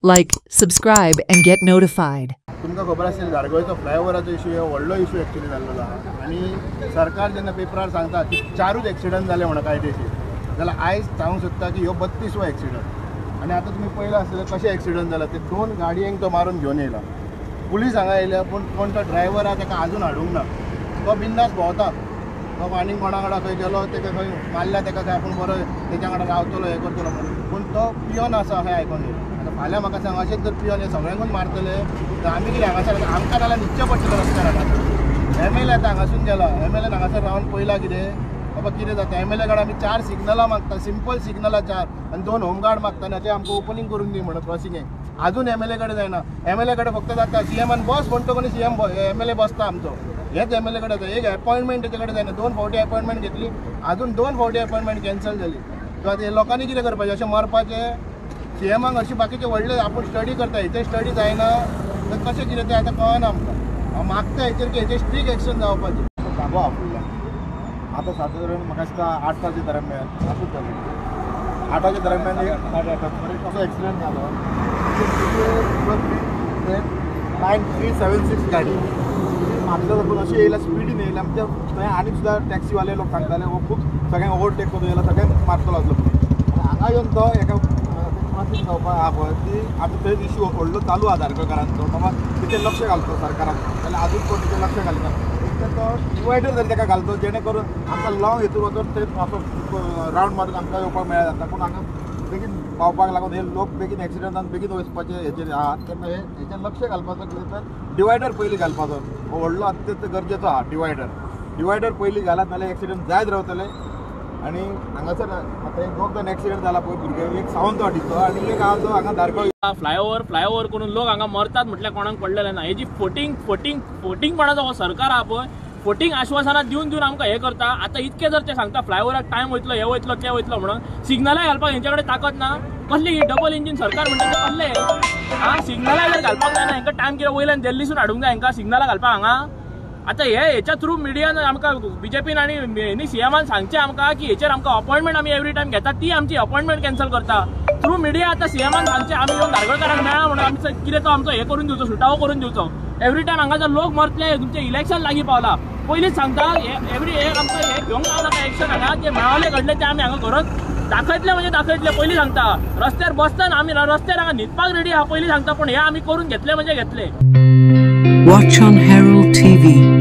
Like, subscribe, and get notified. तुमकां खबर असेल धारगळचो फ्लायओव्हराचो इशू हे व्हडलो इशू एक्चुअली जाल्लो आहा आनी सरकार जेन्ना पेपरार सांगता की 4च एक्सिडंट जाले म्हणून कायदेशीर जाल्यार आयज सांगूंक सोदता की ह्यो 32वो एक्सिडंट आनी आतां तुमी पळयलां आसतलें कशें एक्सिडंट जाला ते 2 गाडयेंक तो मारून घेवन येयला पुलीस हांगा येयल्या पूण कोण तो ड्रायव्हर आहा ताका आजून हाडूंक ना तो बिंदास भोंवता तो आनीक कोणा वांगडा खंय गेलो ताका खंय मारल्या ताका काय आपूण बरो तेच्या वांगडा रावतलो हें करतलो म्हणून पूण तो पियोन आसा हें आयकोन येयला आतां फाल्यां म्हाका सांग अशेंच जर पियोन हे सगळ्यांकूच मारतले तर आमी कितें हांगासर आमकां जाल्यार न्हिदचें पडटलें रस्त्यार आतां MLA आतां हांगासून गेला MLA हांगासर रावन पळयलां कितें बाबा कितें जाता MLA कडेन आमी 4 सिग्नलां मागता सिंपल सिग्नलां 4 आनी 2 होमगार्ड मागता आनी आमकां ओपनिंग करून दी म्हणून क्रॉसिंगेक अजून MLA कडेन जायना MLA कडेन फक्त जाता CMान बस म्हणटा कोणी CM MLA बसता आमचो हेच MLA कडेन जाता एक अपॉइंटमेंट तेचे कडेन जायना 2 फावटी अपॉइंटमेंट घेतली अजून 2 फावटी अपॉइंटमेंट कॅन्सल जाली सो आतां लोकांनी कितें करपाचें अशें मरपाचें CMाक अशी बाकीचे व्हडले आपूण स्टडी करता हेचे स्टडी जायना तर कशें कितें तें आतां कळना आमकां मागता हेचेर की हेचेर स्ट्रीक एक्शन जावपाची धाबो आपल्याक आतां सादारण म्हाका दिसता 8 वाजे दरम्यान आसूच जालें 8 वाजे दरम्यान एक 8:30 असो एक्सिडंट जालो 9376 गाडी म्हाका लागून अशी येयला स्पिडीन येयला म्हणजे थंय आनी सुद्दां टॅक्सीवाले लोक सांगताले हो खूब सगळ्यांक ओवरटेक करून येयला सगळ्यांक मारतलो आसलो हांगा येवन तो एका क्रॉसिंग जावपाक आहा पळय ती आतां थंय इशू व्हडलो चालू आहा धारगळकारांचो बाबा तेचेर लक्ष घालचो सरकारान जाल्यार आजून कोण तेचेर लक्ष घालना तो डिवायडर जरी ताका घालचो जेणे करून आमकां लॉंग हेतून वचून थंय असो रावंड मारून आमकां येवपाक मेळ्ळें जाता पूण हांगा बेगीन पावपाक लागून हे लोक बेगीन एक्सिडंटान बेगीन वचपाचे हेचेर आहा तेन्ना हेचेर लक्ष घालपाचो कितें तर डिवायडर पयलीं घालपाचो हो व्हडलो अत्यंत गरजेचो आहा डिवायडर पयलीं घालत नाल्यार एक्सिडंट जायत रावतले आनी हांगासर आतां 2 जाण एक्सिडंट जाला पळय भुरगे एक सावंतवाडीचो आनी एक आहा जो हांगा धारगळ फ्लायओव्हर करून लोक हांगा मरतात म्हटल्यार कोणाक पडलेले ना हेजी फोटिंगपणाचो हो सरकार आहा पळय फोटिंग आश्वासनां दिवन आमकां हे करता आतां इतके जर ते सांगता फ्लायओव्हराक टायम वयतलो हे वयतलो ते वयतलो म्हणून सिग्नलाय घालपाक हेंचे कडेन ताकद ना कसली ही डबल इंजीन सरकार म्हणटा ते कसले सिग्नलाय जर घालपाक जायना हेंकां टायम कितें वयल्यान दिल्लीसून हाडूंक जाय हेंकां सिग्नलां घालपाक हांगा आतां हेच्या थ्रू मिडियान आमकां BJPन आनी CMान सांगचें आमकां की हेचेर आमकां अपॉइंटमेंट आमी एवरी टायम घेता ती आमची अपॉइंटमेंट कॅन्सल करता थ्रू मिडिया आतां CMान सांगचें आमी येवन धारगळकारांक मेळ्ळा म्हणून आमचो कितें तो आमचो हे करून दिवचो सुटावो करून दिवचो एवरी टायम हांगा जर लोक मरतले तुमचें इलेक्शन लागीं पावला पयलींच सांगता एवरी आमकां हे घेवंक पावना एक्शन हांगा जे मेळावले घडले ते आमी हांगा घरात दाखयतले म्हणजे दाखयतले पयलीं सांगता रस्त्यार बसतना आमी रस्त्यार हांगा न्हिदपाक रेडी आहा पयलीं सांगता पूण हे आमी करून घेतले म्हणजे घेतले. Watch on Herald TV.